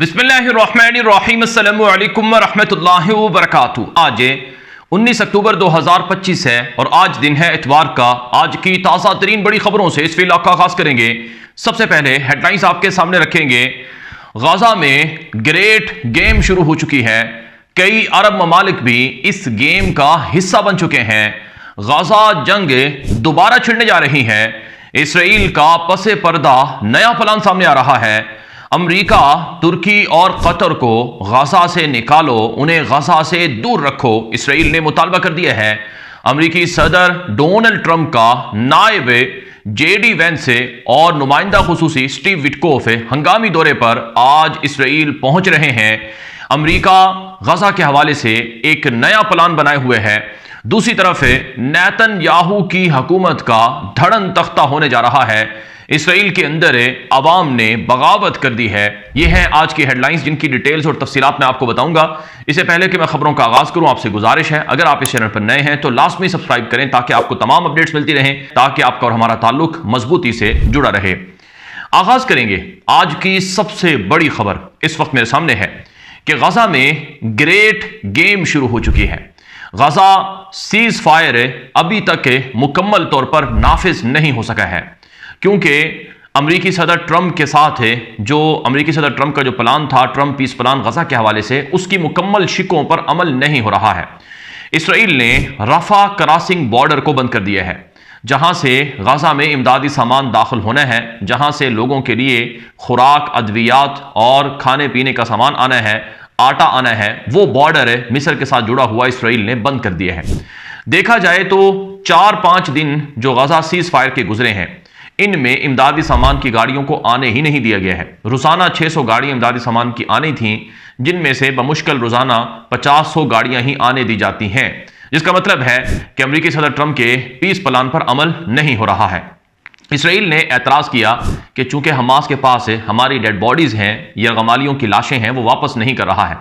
बिस्मिल्लाहिर्रहमानिर्रहीम अस्सलामु अलैकुम वरहमतुल्लाहि वबरकातुहू। आज 19 अक्टूबर 2025 है और आज दिन है इतवार का। आज की ताज़ा तरीन बड़ी खबरों से इस फिलहाल का आगाज करेंगे। सबसे पहले हेडलाइंस आपके सामने रखेंगे। गाजा में ग्रेट गेम शुरू हो चुकी है। कई अरब ममालिक भी इस गेम का हिस्सा बन चुके हैं। गाजा जंग दोबारा छिड़ने जा रही है। इसराइल का पसे पर्दा नया प्लान सामने आ रहा है। अमेरिका, तुर्की और कतर को गाजा से निकालो, उन्हें गाजा से दूर रखो, इसराइल ने मुतालबा कर दिया है। अमेरिकी सदर डोनाल्ड ट्रंप का नायब जेडी वेंस और नुमाइंदा खुसूसी स्टीव विटकोफ हंगामी दौरे पर आज इसराइल पहुंच रहे हैं। अमेरिका गाजा के हवाले से एक नया प्लान बनाए हुए है। दूसरी तरफ नेतन्याहू की हुकूमत का धड़न तख्ता होने जा रहा है। इसराइल के अंदर अवाम ने बगावत कर दी है। यह है आज की हेडलाइंस, जिनकी डिटेल्स और तफसीलात मैं आपको बताऊंगा। इससे पहले कि मैं खबरों का आगाज करूं, आपसे गुजारिश है, अगर आप इस चैनल पर नए हैं तो लाजमी सब्सक्राइब करें ताकि आपको तमाम अपडेट्स मिलती रहें, ताकि आपका और हमारा ताल्लुक मजबूती से जुड़ा रहे। आगाज करेंगे। आज की सबसे बड़ी खबर इस वक्त मेरे सामने है कि गाजा में ग्रेट गेम शुरू हो चुकी है। गाजा सीज फायर अभी तक मुकम्मल तौर पर नाफिज नहीं हो सका है, क्योंकि अमेरिकी सदर ट्रंप के साथ जो अमेरिकी सदर ट्रंप का जो प्लान था, ट्रंप पीस प्लान गाजा के हवाले से, उसकी मुकम्मल शिकों पर अमल नहीं हो रहा है। इसराइल ने रफा क्रॉसिंग बॉर्डर को बंद कर दिया है, जहां से गाजा में इमदादी सामान दाखिल होना है, जहां से लोगों के लिए खुराक, अद्वियात और खाने पीने का सामान आना है, आटा आना है, वो बॉर्डर मिस्र के साथ जुड़ा हुआ इसराइल ने बंद कर दिया है। देखा जाए तो 4-5 दिन जो गाजा सीज फायर के गुजरे हैं, इनमें इमदादी सामान की गाड़ियों को आने ही नहीं दिया गया है। रोजाना 600 गाड़ियां इमदादी सामान की आनी थीं, जिनमें से बमुश्किल रोजाना 50-100 गाड़ियां ही आने दी जाती हैं, जिसका मतलब है कि अमेरिकी सदर ट्रंप के पीस प्लान पर अमल नहीं हो रहा है। इसराइल ने एतराज किया कि चूंकि हमास के पास हमारी डेड बॉडीज हैं या गमालियों की लाशें हैं, वो वापस नहीं कर रहा है।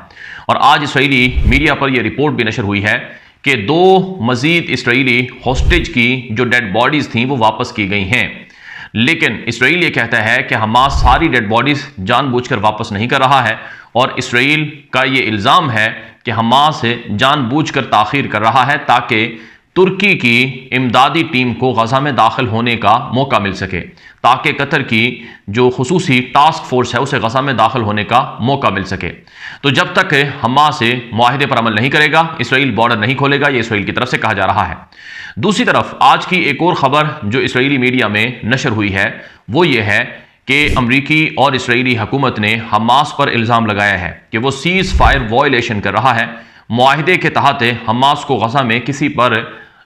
और आज इसराइली मीडिया पर यह रिपोर्ट भी नशर हुई है कि 2 मजीद इसराइली हॉस्टेज की जो डेड बॉडीज थी वो वापस की गई हैं। लेकिन इसराइल ये कहता है कि हमास सारी डेड बॉडीज जानबूझकर वापस नहीं कर रहा है, और इसराइल का ये इल्ज़ाम है कि हमास जानबूझकर ताख़ीर कर रहा है ताकि तुर्की की इमदादी टीम को गाजा में दाखिल होने का मौका मिल सके, ताकि कतर की जो खुसूसी टास्क फोर्स है उसे गाजा में दाखिल होने का मौका मिल सके। तो जब तक हमास मुआहिदे पर अमल नहीं करेगा, इसराइल बॉर्डर नहीं खोलेगा, ये इसराइल की तरफ से कहा जा रहा है। दूसरी तरफ आज की एक और खबर जो इसराइली मीडिया में नशर हुई है वो ये है कि अमरीकी और इसराइली हुकूमत ने हमास पर इल्ज़ाम लगाया है कि वो सीज फायर वॉयलेशन कर रहा है। मुआहिदे के तहत हमास को गाजा में किसी पर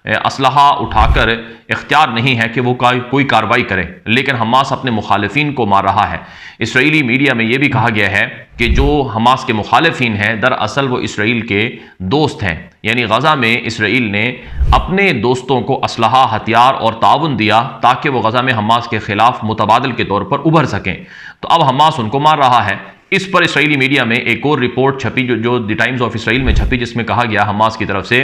असलहा उठाकर इख्तियार नहीं है कि वो कोई कार्रवाई करे, लेकिन हमास अपने मुखालिफिन को मार रहा है। इसराइली मीडिया में यह भी कहा गया है कि जो हमास के मुखालिफिन हैं दरअसल वो इसराइल के दोस्त हैं, यानी गाजा में इसराइल ने अपने दोस्तों को असलहा, हथियार और ताउन दिया ताकि वो गाजा में हमास के खिलाफ मुतबादल के तौर पर उभर सकें। तो अब हमास उनको मार रहा है। इस पर इसराइली मीडिया में एक और रिपोर्ट छपी जो द टाइम्स ऑफ इसराइल में छपी, जिसमें कहा गया हमास की तरफ से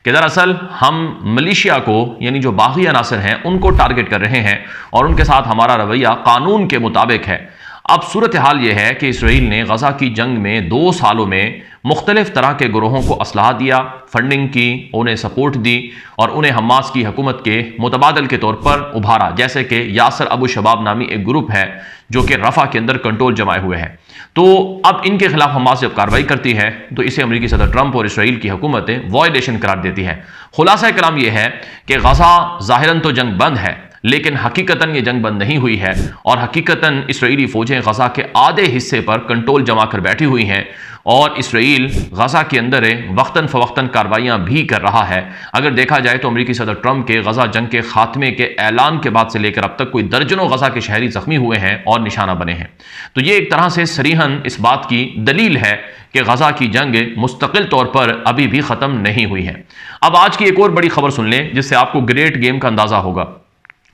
कि दरअसल हम मलेशिया को, यानी जो बागी अनासर हैं, उनको टारगेट कर रहे हैं और उनके साथ हमारा रवैया कानून के मुताबिक है। अब सूरत हाल यह है कि इसराइल ने गाजा की जंग में 2 सालों में मुख्तलिफ तरह के ग्रोहों को असलहा दिया, फंडिंग की, उन्हें सपोर्ट दी और उन्हें हमास की हुकूमत के मुतबादल के तौर पर उभारा। जैसे कि यासर अबू शबाब नामी एक ग्रुप है जो कि रफा के अंदर कंट्रोल जमाए हुए हैं। तो अब इनके खिलाफ हमास जब कार्रवाई करती है तो इसे अमेरिकी सदर ट्रंप और इसराइल की हुकूमत वॉयलेशन करार देती है। खुलासा कलाम यह है कि गाजा ज़ाहिरन तो जंग बंद है, लेकिन हकीकतन ये जंग बंद नहीं हुई है और हकीकतन इसराइली फौजें गाजा के आधे हिस्से पर कंट्रोल जमा कर बैठी हुई हैं और इसराइल गाजा के अंदर वक्तन फ़वक्तन कार्रवाइयाँ भी कर रहा है। अगर देखा जाए तो अमेरिकी सदर ट्रंप के गाजा जंग के खात्मे के ऐलान के बाद से लेकर अब तक कोई दर्जनों गाजा के शहरी जख्मी हुए हैं और निशाना बने हैं। तो ये एक तरह से सरीहन इस बात की दलील है कि गाजा की जंग मुस्तकिल तौर पर अभी भी ख़त्म नहीं हुई है। अब आज की एक और बड़ी खबर सुन लें जिससे आपको ग्रेट गेम का अंदाज़ा होगा।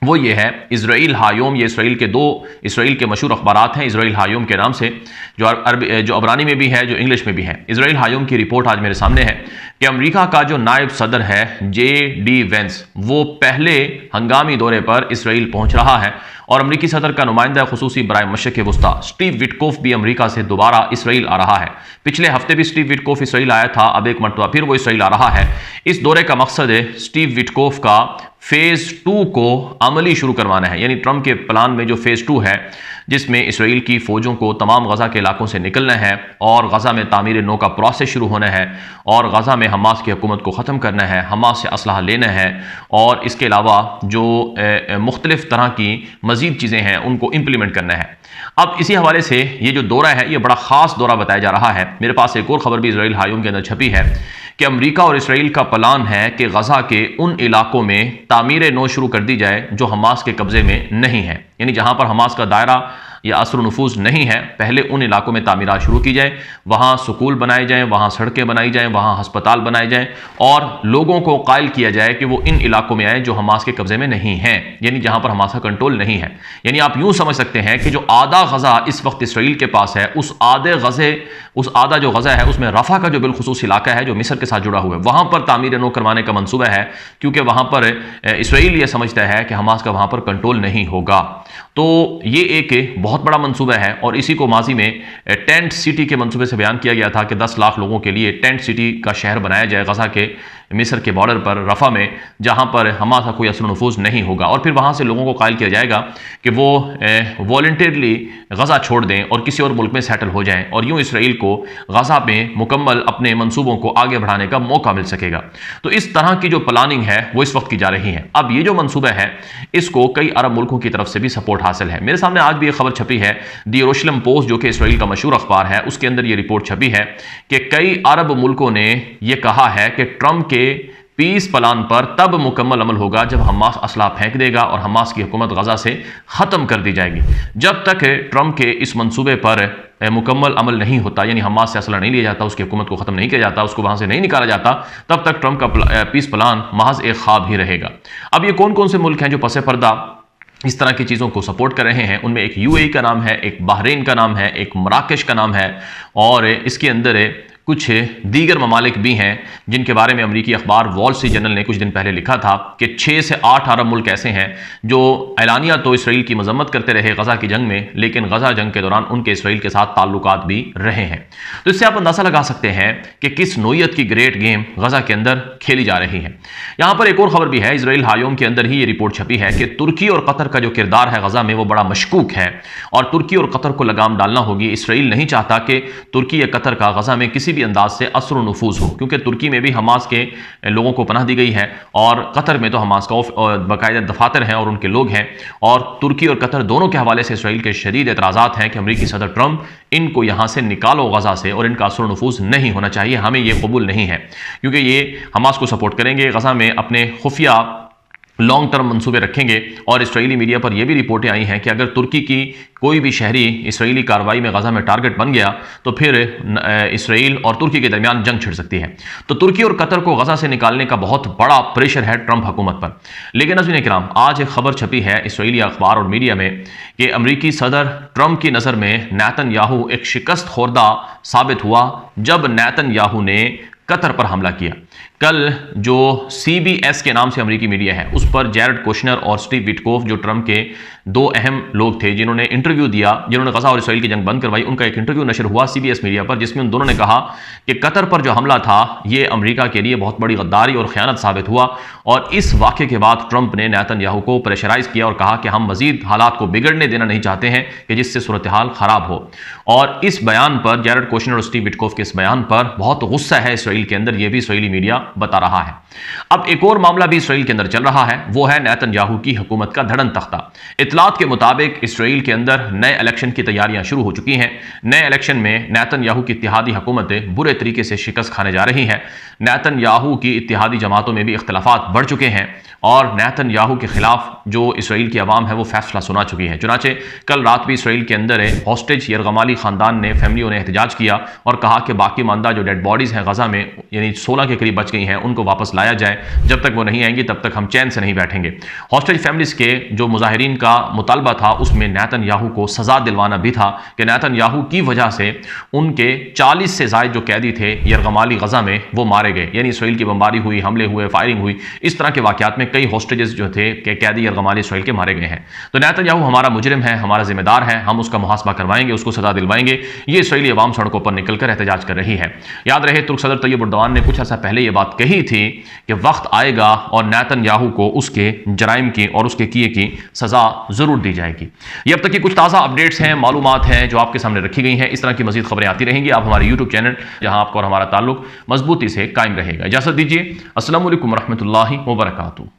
वो ये है इजराइल हायोम। ये इसराइल के दो इसराइल के मशहूर अखबारात हैं इजराइल हायोम के नाम से, जो अबरानी में भी है, जो इंग्लिश में भी है। इजराइल हायोम की रिपोर्ट आज मेरे सामने है कि अमेरिका का जो नायब सदर है जे.डी. वेंस, वो पहले हंगामी दौरे पर इसराइल पहुंच रहा है और अमरीकी सदर का नुमाइंदा खुसूसी बराए मशरिक़ वस्ता स्टीव विटकोफ भी अमरीका से दोबारा इसराइल आ रहा है। पिछले हफ्ते भी स्टीव विटकोफ इसराइल आया था, अब एक मरतबा फिर वो इसराइल आ रहा है। इस दौरे का मकसद है स्टीव विटकोफ का फेज 2 को अमली शुरू करवाना है, यानी ट्रंप के प्लान में जो फेज 2 है, जिसमें इसराइल की फौजों को तमाम गजा के इलाकों से निकलना है और गजा में तामीर नो का प्रोसेस शुरू होना है और गजा में हमास की हुकूमत को ख़त्म करना है, हमास से असलहा लेना है और इसके अलावा जो मुख्तलिफ तरह की मज़ीद चीज़ें हैं उनको इम्प्लीमेंट करना है। अब इसी हवाले से ये जो दौरा है ये बड़ा ख़ास दौरा बताया जा रहा है। मेरे पास एक और ख़बर भी इजराइल हायोम के अंदर छपी है कि अमेरिका और इसराइल का प्लान है कि गजा के उन इलाकों में तामीर नो शुरू कर दी जाए जो हमास के कब्जे में नहीं है, यानी जहां पर हमास का दायरा या असर नफूज नहीं है, पहले उन इलाकों में तामीरात शुरू की जाए, वहां स्कूल बनाए जाएं, वहां सड़कें बनाई जाएं, वहां अस्पताल बनाए जाएं और लोगों को कायल किया जाए कि वो इन इलाकों में आए जो हमास के कब्जे में नहीं है, यानी जहां पर हमास का कंट्रोल नहीं है। यानी आप यूं समझ सकते हैं कि जो आधा गजा इस वक्त इसराइल के पास है, उस आधा जो गजा है उसमें रफा का जो बिलखुसूस इलाका है जो मिस्र के साथ जुड़ा हुआ है, वहां पर तामीर नो करवाने का मंसूबा है, क्योंकि वहां पर इसराइल यह समझता है कि हमास का वहां पर कंट्रोल नहीं होगा। तो ये एक बहुत बड़ा मंसूबा है और इसी को माजी में टेंट सिटी के मंसूबे से बयान किया गया था कि 10 लाख लोगों के लिए टेंट सिटी का शहर बनाया जाए गजा के मिस्र के बॉर्डर पर रफा में, जहां पर हमास का कोई असर नफूज नहीं होगा और फिर वहां से लोगों को कायल किया जाएगा कि वो वॉलंटियरली गजा छोड़ दें और किसी और मुल्क में सेटल हो जाएं और यूं इसराइल को गजा में मुकम्मल अपने मंसूबों को आगे बढ़ाने का मौका मिल सकेगा। तो इस तरह की जो प्लानिंग है वो इस वक्त की जा रही है। अब ये जो मंसूबा है इसको कई अरब मुल्कों की तरफ से भी सपोर्ट हासिल है। मेरे सामने आज भी एक खबर छपी है, द यरूशलेम पोस्ट जो कि इसराइल का मशहूर अखबार है, उसके अंदर ये रिपोर्ट छपी है कि कई अरब मुल्कों ने यह कहा है कि ट्रंप के पीस प्लान पर तब मुकम्मल अमल होगा जब हमास असला फेंक देगा और हमास की हुकूमत गजा से ख़त्म कर दी जाएगी। जब तक ट्रंप के इस मंसूबे पर मुकम्मल अमल नहीं होता, यानी हमास से असला नहीं लिया जाता, उसकी हुकूमत को ख़त्म नहीं किया जाता, उसको वहाँ से नहीं निकाला जाता, तब तक ट्रंप का पीस प्लान महज एक ख्वाब ही रहेगा। अब ये कौन कौन से मुल्क हैं जो पसे पर्दा इस तरह की चीज़ों को सपोर्ट कर रहे हैं? उनमें एक यूएई का नाम है, एक बहरीन का नाम है, एक मराकश का नाम है और इसके अंदर कुछ दीगर ममालिक भी हैं जिनके बारे में अमरीकी अखबार वॉल स्ट्रीट जर्नल ने कुछ दिन पहले लिखा था कि 6 से 8 अरब मुल्क ऐसे हैं जो एलानिया तो इसराइल की मजम्मत करते रहे गजा की जंग में, लेकिन गजा जंग के दौरान उनके इसराइल के साथ ताल्लुकात भी रहे हैं। तो इससे आप अंदाजा लगा सकते हैं कि किस नोयत की ग्रेट गेम गजा के अंदर खेली जा रही है। यहां पर एक और खबर भी है, इजराइल हायोम के अंदर ही ये रिपोर्ट छपी है कि तुर्की और कतर का जो किरदार है गजा में वो बड़ा मशकूक है और तुर्की और कतर को लगाम डालना होगी। इसराइल नहीं चाहता कि तुर्की या कतर का गजा में किसी भी अंदाज से असर नफूज हो, क्योंकि तुर्की में भी हमास के लोगों को पनाह दी गई है और कतर में तो हमास का बाकायदा दफातर हैं और उनके लोग हैं और तुर्की और कतर दोनों के हवाले से इसराइल के शदीद एतराज़ात हैं कि अमरीकी सदर ट्रंप इनको यहाँ से निकालो गजा से और इनका असर नफूज नहीं होना चाहिए, हमें ये कबूल नहीं है, क्योंकि ये हमास को सपोर्ट करेंगे, गजा में अपने खुफिया लॉन्ग टर्म मंसूबे रखेंगे। और इसराइली मीडिया पर यह भी रिपोर्टें आई हैं कि अगर तुर्की की कोई भी शहरी इसराइली कार्रवाई में गजा में टारगेट बन गया तो फिर इसराइल और तुर्की के दरमियान जंग छिड़ सकती है। तो तुर्की और कतर को गजा से निकालने का बहुत बड़ा प्रेशर है ट्रंप हुकूमत पर। लेकिन नाज़रीन किराम, आज एक खबर छपी है इसराइली अखबार और मीडिया में कि अमरीकी सदर ट्रंप की नज़र में नेतन्याहू एक शिकस्त खोरदा साबित हुआ जब नेतन्याहू ने कतर पर हमला किया। कल जो CBS के नाम से अमेरिकी मीडिया है उस पर जैरेड कुशनर और स्टीव विटकोफ, जो ट्रंप के दो अहम लोग थे जिन्होंने इंटरव्यू दिया, जिन्होंने गजा और इसराइल की जंग बंद करवाई, उनका एक इंटरव्यू नशर हुआ CBS मीडिया पर, जिसमें उन दोनों ने कहा कि कतर पर जो हमला था ये अमेरिका के लिए बहुत बड़ी गद्दारी और ख़यानत साबित हुआ और इस वाक़े के बाद ट्रंप ने नेतन्याहू को प्रेशराइज किया और कहा कि हम मजीद हालात को बिगड़ने देना नहीं चाहते हैं कि जिससे सूरत हाल ख़राब हो। और इस बयान पर, जैरेड कुशनर और स्टीव विटकोफ के इस बयान पर बहुत गुस्सा है इसराइल के अंदर, यह भी इसराइली मीडिया बता रहा है। अब एक और मामला भी इसराइल के अंदर चल रहा है, वो है नेतन्याहू की हुकूमत का धड़न तख्ता। इतलात के मुताबिक इसराइल के अंदर नए इलेक्शन की तैयारियां शुरू हो चुकी हैं। नए इलेक्शन में नेतन्याहू की इत्तेहादी हुकूमत बुरे तरीके से शिकस्त खाने जा रही है। नेतन्याहू की इत्तेहादी जमातों में भी इख्तलाफात बढ़ चुके हैं और नेतन्याहू के खिलाफ जो इसराइल की आवाम है वो फैसला सुना चुकी है। चुनाचे कल रात भी इसराइल के अंदर हॉस्टेज यरगमाली खानदान ने फैमिलियों ने एहतजाज किया और कहा कि बाकी मानदा जो डेड बॉडीज़ हैं गजा में, यानी 16 के करीब बच गई हैं, उनको वापस लाया जाए। जब तक वो नहीं आएंगी तब तक हम चैन से नहीं बैठेंगे। हॉस्टेज फैमिलीज के जो मुजाहिरीन का मुतालबा था उसमें नेतन्याहू को सजा दिलवाना भी था कि नेतन्याहू की वजह से उनके 40 से ज़ायद जो कैदी थे यरगमाली गजा में वो मारे गए, यानी इसराइल की बमबारी हुई, हमले हुए, फायरिंग हुई। इस तरह के वाकयात में कई हॉस्टेजेस जो थे कि कैदी यरगमाली इसराइल के मारे गए हैं। तो नेतन्याहू हमारा मुजरिम है, हमारा जिम्मेदार है, हम उसका मुहासबा करवाएंगे, उसको सजा दिलवाएंगे। ये इसराइली अवाम सड़कों पर निकलकर एहतजाज कर रही है। याद रहे तुर्क सदर तैयब एर्दोगान ने कुछ अर्सा पहले ये बात कही थी कि वक्त आएगा और नेतन्याहू को उसके जराइम की और उसके किए की सजा जरूर दी जाएगी। ये अब तक की कुछ ताज़ा अपडेट्स हैं, मालूमात हैं जो आपके सामने रखी गई हैं। इस तरह की मजीद खबरें आती रहेंगी। आप हमारे यूट्यूब चैनल जहां आपको और हमारा ताल्लुक मजबूती से कायम रहेगा। इजाजत दीजिए। अस्सलाम वालेकुम रहमतुल्लाहि व बरकातुहू।